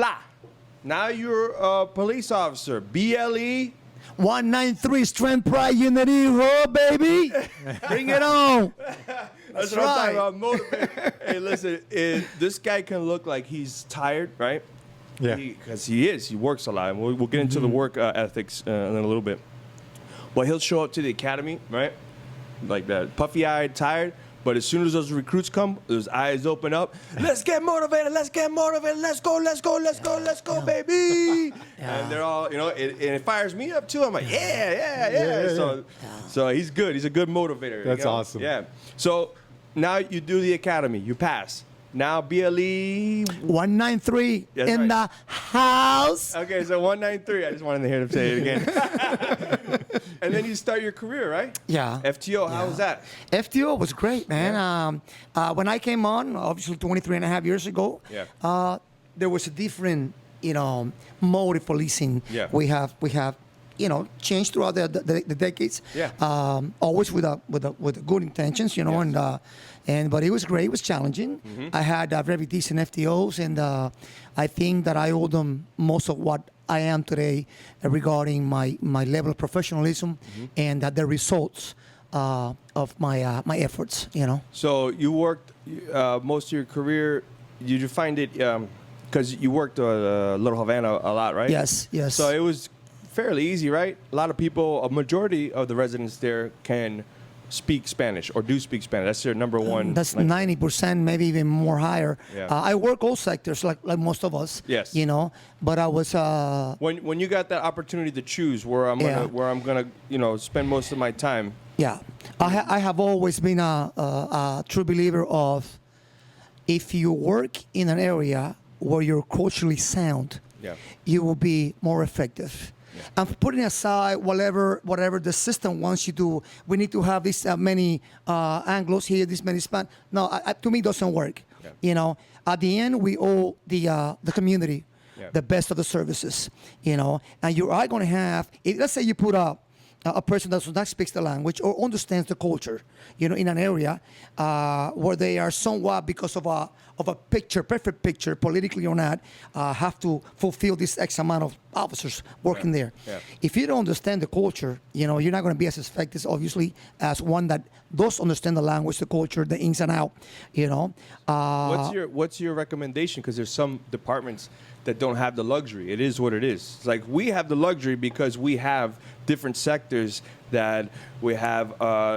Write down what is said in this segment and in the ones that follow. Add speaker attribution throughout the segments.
Speaker 1: Pla. Now you're a police officer. BLE.
Speaker 2: 193 Strength Pride Unity, baby. Bring it on.
Speaker 1: That's what I'm talking about. Motivate. Hey, listen, this guy can look like he's tired, right?
Speaker 3: Yeah.
Speaker 1: Because he is. He works a lot. And we'll get into the work ethics in a little bit. But he'll show up to the academy, right? Like that, puffy-eyed, tired. But as soon as those recruits come, his eyes open up. Let's get motivated. Let's get motivated. Let's go. Let's go. Let's go. Let's go, baby. And they're all, and it fires me up too. I'm like, yeah. So he's good. He's a good motivator.
Speaker 3: That's awesome.
Speaker 1: Yeah. So now you do the academy. You pass. Now BLE
Speaker 2: 193
Speaker 1: That's
Speaker 2: in
Speaker 1: right.
Speaker 2: the house.
Speaker 1: Okay, so 193. I just wanted to hear him say it again. And then you start your career, right?
Speaker 2: Yeah.
Speaker 1: FTO, how was that?
Speaker 2: FTO was great, man. When I came on, obviously 23 and a half years ago, there was a different, mode of policing.
Speaker 1: Yeah.
Speaker 2: We have, changed throughout the decades.
Speaker 1: Yeah.
Speaker 2: Always with good intentions, but it was great. It was challenging. I had very decent FTOs, and I think that I owe them most of what I am today regarding my level of professionalism and the results of my efforts.
Speaker 1: So you worked most of your career. Did you find it because you worked Little Havana a lot, right?
Speaker 2: Yes.
Speaker 1: So it was fairly easy, right? A lot of people, a majority of the residents there can speak Spanish or do speak Spanish. That's their number one.
Speaker 2: That's 90%, maybe even more higher.
Speaker 1: Yeah.
Speaker 2: I work all sectors like most of us.
Speaker 1: Yes.
Speaker 2: But I was.
Speaker 1: When you got that opportunity to choose where I'm gonna spend most of my time.
Speaker 2: Yeah, I have always been a true believer of if you work in an area where you're culturally sound, you will be more effective. I'm putting aside whatever the system wants you to. We need to have this many Anglos here, this many Spanish. No, to me, it doesn't work.
Speaker 1: Yeah.
Speaker 2: At the end, we owe the community the best of the services. And you are going to have. Let's say you put a person that does not speak the language or understands the culture, in an area where they are somewhat because of a perfect picture, politically or not, have to fulfill this X amount of officers working there.
Speaker 1: Yeah.
Speaker 2: If you don't understand the culture, you're not going to be as effective, obviously, as one that does understand the language, the culture, the ins and out.
Speaker 1: What's your recommendation? Because there's some departments that don't have the luxury. It is what it is. It's like we have the luxury because we have different sectors that we have.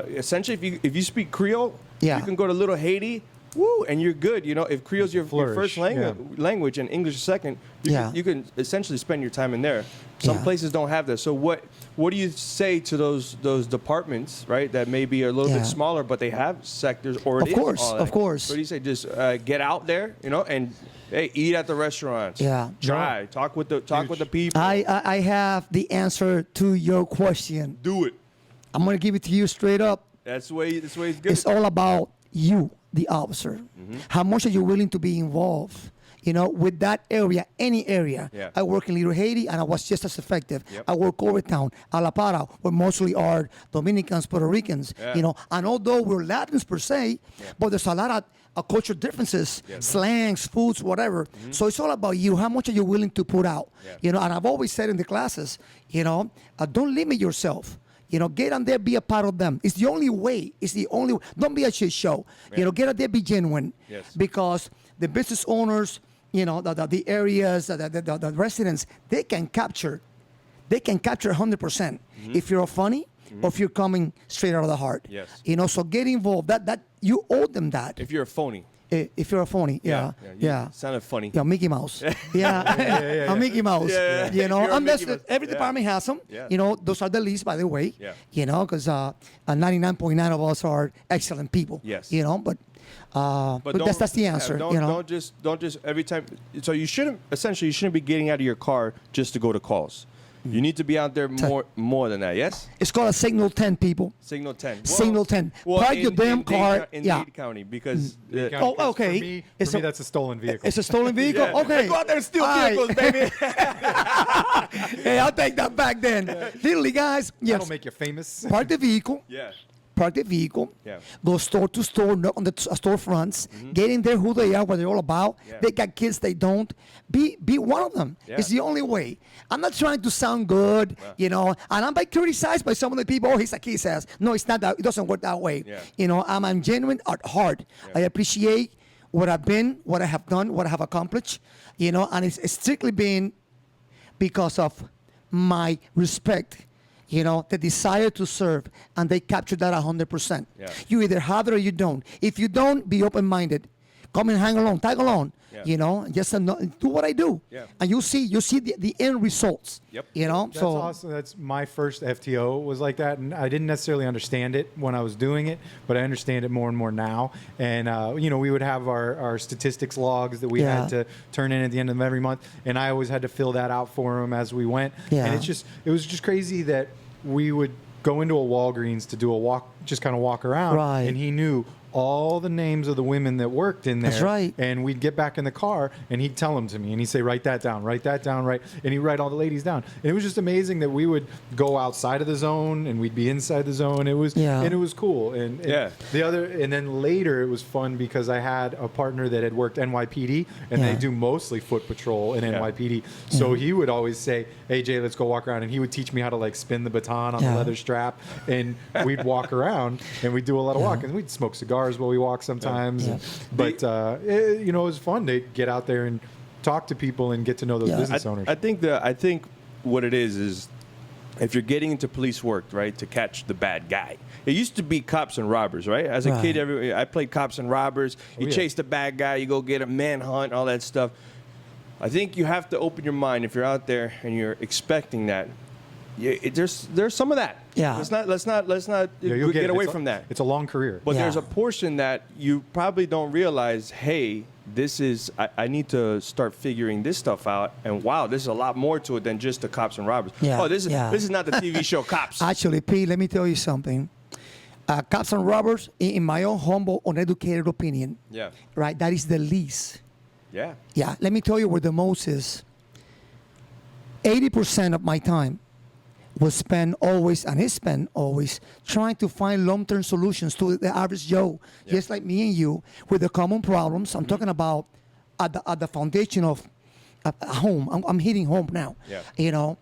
Speaker 1: Essentially, if you speak Creole, you can go to Little Haiti. Woo, and you're good. If Creole's your first language and English is second, you can essentially spend your time in there. Some places don't have that. So what do you say to those departments, right, that may be a little bit smaller, but they have sectors or
Speaker 2: Of course.
Speaker 1: What do you say? Just get out there, and hey, eat at the restaurants.
Speaker 2: Yeah.
Speaker 1: Try. Talk with the people.
Speaker 2: I have the answer to your question.
Speaker 1: Do it.
Speaker 2: I'm going to give it to you straight up.
Speaker 1: That's the way it's good.
Speaker 2: It's all about you, the officer. How much are you willing to be involved? With that area, any area.
Speaker 1: Yeah.
Speaker 2: I work in Little Haiti, and I was just as effective. Yep. I work Overtown, Alapara, where mostly are Dominicans, Puerto Ricans.
Speaker 1: Yeah.
Speaker 2: And although we're Latins per se, but there's a lot of cultural differences, slangs, foods, whatever. So it's all about you. How much are you willing to put out? And I've always said in the classes, don't limit yourself. Get on there, be a part of them. It's the only way. Don't be a shit show. Get out there, be genuine.
Speaker 1: Yes.
Speaker 2: Because the business owners, the areas, the residents, they can capture 100% if you're funny or if you're coming straight out of the heart.
Speaker 1: Yes.
Speaker 2: So get involved. That you owe them that.
Speaker 1: If you're a phony.
Speaker 2: If you're a phony,
Speaker 1: You sounded funny.
Speaker 2: Yeah, Mickey Mouse. A Mickey Mouse. And every department has them.
Speaker 1: Yeah.
Speaker 2: Those are the least, by the way.
Speaker 1: Yeah.
Speaker 2: Because 99.9 of us are excellent people.
Speaker 1: Yes.
Speaker 2: But that's the answer.
Speaker 1: Don't just every time. So you shouldn't be getting out of your car just to go to calls. You need to be out there more than that, yes?
Speaker 2: It's called a Signal 10, people.
Speaker 1: Signal 10.
Speaker 2: Signal 10. Park your damn car.
Speaker 1: In Dade County, because...
Speaker 2: okay.
Speaker 3: For me, that's a stolen vehicle.
Speaker 2: It's a stolen vehicle?
Speaker 1: Yeah.
Speaker 2: Okay.
Speaker 1: Go out there and steal vehicles, baby.
Speaker 2: Hey, I'll take that back then. Literally, guys. Yes.
Speaker 3: That'll make you famous.
Speaker 2: Park the vehicle.
Speaker 1: Yeah.
Speaker 2: park the vehicle,
Speaker 1: Yeah.
Speaker 2: go store to store, knock on the storefronts, get in there who they are, what they're all about.
Speaker 1: Yeah.
Speaker 2: They got kids, they don't. Be one of them.
Speaker 1: Yeah.
Speaker 2: It's the only way. I'm not trying to sound good, you know, and I'm criticized by some of the people, oh, he's a kiss ass. No, it's not that. It doesn't work that way.
Speaker 1: Yeah.
Speaker 2: You know, I'm genuine at heart.
Speaker 1: Yeah.
Speaker 2: I appreciate what I've been, what I have done, what I have accomplished, you know, and it's strictly been because of my respect, you know, the desire to serve, and they capture that 100%.
Speaker 1: Yeah.
Speaker 2: You either have it or you don't. If you don't, be open-minded. Come and hang along, tag along,
Speaker 1: Yeah.
Speaker 2: you know, just do what I do.
Speaker 1: Yeah.
Speaker 2: And you'll see the end results.
Speaker 1: Yep.
Speaker 2: You know,
Speaker 3: That's
Speaker 2: so
Speaker 3: awesome. That's my first FTO was like that, and I didn't necessarily understand it when I was doing it, but I understand it more and more now. And you know, we would have our statistics logs that we
Speaker 2: Yeah.
Speaker 3: had to turn in at the end of every month, and I always had to fill that out for them as we went.
Speaker 2: Yeah.
Speaker 3: And it was just crazy that we would go into a Walgreens to do a walk, just kind of walk around,
Speaker 2: Right.
Speaker 3: and he knew all the names of the women that worked in there.
Speaker 2: That's right.
Speaker 3: And we'd get back in the car, and he'd tell them to me, and he'd say, write that down, right, and he'd write all the ladies down. And it was just amazing that we would go outside of the zone, and we'd be inside the zone. It was,
Speaker 2: Yeah.
Speaker 3: and it was cool. And
Speaker 1: Yeah.
Speaker 3: and then later it was fun because I had a partner that had worked NYPD, and
Speaker 2: Yeah.
Speaker 3: they do mostly foot patrol in
Speaker 1: Yeah.
Speaker 3: NYPD. So he would always say, hey Jay, let's go walk around, and he would teach me how to like spin the baton on
Speaker 2: Yeah.
Speaker 3: the leather strap, and we'd walk around, and we'd do a lot of walking, and we'd smoke cigars while we walked sometimes.
Speaker 2: Yeah.
Speaker 3: But you know, it was fun to get out there and talk to people and get to know those
Speaker 2: Yeah.
Speaker 3: business owners.
Speaker 1: I think what it is if you're getting into police work, right, to catch the bad guy. It used to be cops and robbers, right? As a
Speaker 2: Right.
Speaker 1: kid, I played cops and robbers. You
Speaker 3: yeah.
Speaker 1: chase the bad guy, you go get a manhunt, all that stuff. I think you have to open your mind if you're out there and you're expecting that. There's some of that.
Speaker 2: Yeah.
Speaker 1: Let's not
Speaker 3: Yeah, you'll
Speaker 1: get
Speaker 3: it.
Speaker 1: away
Speaker 3: It's
Speaker 1: from that.
Speaker 3: It's a long career.
Speaker 1: But there's
Speaker 2: Yeah.
Speaker 1: a portion that you probably don't realize, hey, I need to start figuring this stuff out. And wow, there's a lot more to it than just the cops and robbers.
Speaker 2: Yeah,
Speaker 1: Oh, this
Speaker 2: yeah.
Speaker 1: is not the TV show Cops.
Speaker 2: Actually, Pete, let me tell you something. Cops and robbers, in my own humble, uneducated opinion,
Speaker 1: Yeah.
Speaker 2: right, that is the least.
Speaker 1: Yeah.
Speaker 2: Yeah, let me tell you where the most is. 80% of my time was spent always, and is spent always, trying to find long-term solutions to the average Joe, just like me and you, with the common problems. I'm talking about at the foundation of a home. I'm hitting home now.
Speaker 1: Yeah.
Speaker 2: You know,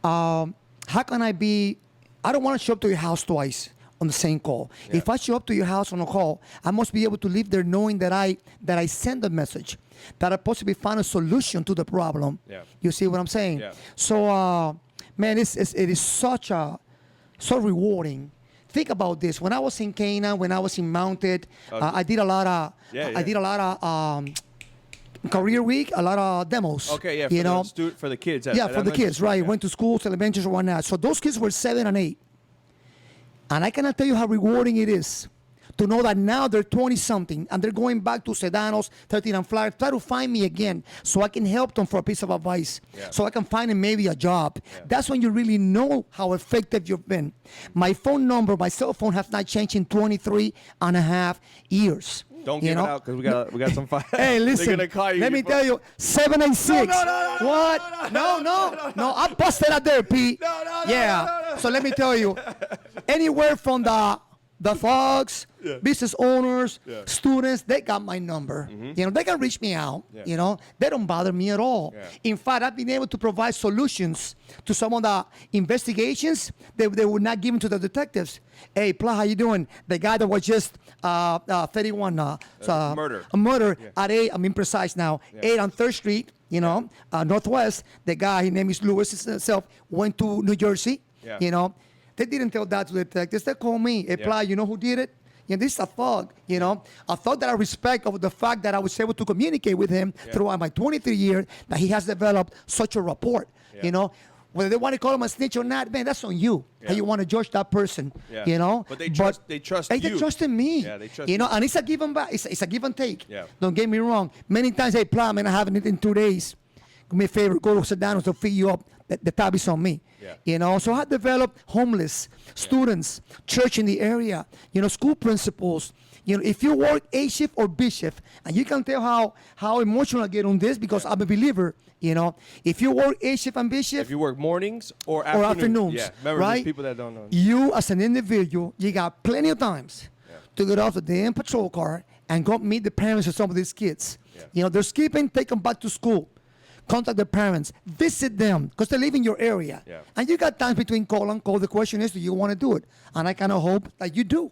Speaker 2: how can I don't want to show up to your house twice on the same call.
Speaker 1: Yeah.
Speaker 2: If I show up to your house on a call, I must be able to leave there knowing that I send a message, that I possibly find a solution to the problem.
Speaker 1: Yeah.
Speaker 2: You see what I'm saying?
Speaker 1: Yeah.
Speaker 2: So, man, it is so rewarding. Think about this. When I was in Canaan, when I was in Mounted, I did a lot of career week, a lot of demos.
Speaker 1: Okay, yeah, for the kids.
Speaker 2: Yeah, for the kids, right? Went to schools, elementaries, and whatnot. So those kids were 7 and 8. And I cannot tell you how rewarding it is to know that now they're 20-something and they're going back to Sedanos, 13 and Flyer, try to find me again so I can help them for a piece of advice, so I can find them maybe a job.
Speaker 1: Yeah.
Speaker 2: That's when you really know how effective you've been. My phone number, my cell phone has not changed in 23 and a half years.
Speaker 1: Don't give it out because we got some fire.
Speaker 2: Hey, listen.
Speaker 1: They're gonna call you.
Speaker 2: Let me tell you, 786.
Speaker 1: No,
Speaker 2: What? No. I busted out there, Pete. Yeah. So let me tell you, anywhere from the thugs, business owners, students, they got my number. You know, they can reach me out.
Speaker 1: Yeah.
Speaker 2: You know, they don't bother me at all.
Speaker 1: Yeah.
Speaker 2: In fact, I've been able to provide solutions to some of the investigations they would not give to the detectives. Hey, Pla, how you doing? The guy that was just 31
Speaker 1: murder.
Speaker 2: A murder at 8. I'm imprecise now.
Speaker 1: Yeah.
Speaker 2: 8 on 3rd Street. You know, Northwest. The guy, his name is Lewis himself, went to New Jersey.
Speaker 1: Yeah.
Speaker 2: You know, they didn't tell that to the detectives. They called me. Hey, Pla, you know who did it? You know, this is a thug, you know. A thug that I respect over the fact that I was able to communicate with him throughout my 23 years, that he has developed such a rapport, you know. Whether they want to call him a snitch or not, man, that's on you. How you want to judge that person, you know.
Speaker 1: But they trust
Speaker 2: They
Speaker 1: you.
Speaker 2: trust in me.
Speaker 1: Yeah, they trust
Speaker 2: you know,
Speaker 1: you.
Speaker 2: and it's a give and back. It's a give and take.
Speaker 1: Yeah.
Speaker 2: Don't get me wrong. Many times, hey, Pla, man, I haven't eaten in 2 days. do me a favor, go to Sedano's to feed you up. The tab is on me.
Speaker 1: Yeah.
Speaker 2: You know, so I developed homeless students, church in the area, you know, school principals. You know, if you work A shift or B shift, and you can tell how emotional I get on this because I'm a believer. You know, if you work A shift and B shift,
Speaker 1: If you work mornings or
Speaker 2: afternoons,
Speaker 1: yeah. Remember,
Speaker 2: right?
Speaker 1: there's people that don't know.
Speaker 2: You as an individual, you got plenty of times to get off the damn patrol car and go meet the parents of some of these kids.
Speaker 1: Yeah.
Speaker 2: You know, they're skipping, take them back to school. Contact their parents, visit them because they live in your area.
Speaker 1: Yeah.
Speaker 2: And you got times between call and call. The question is, do you want to do it? And I kind of hope that you do.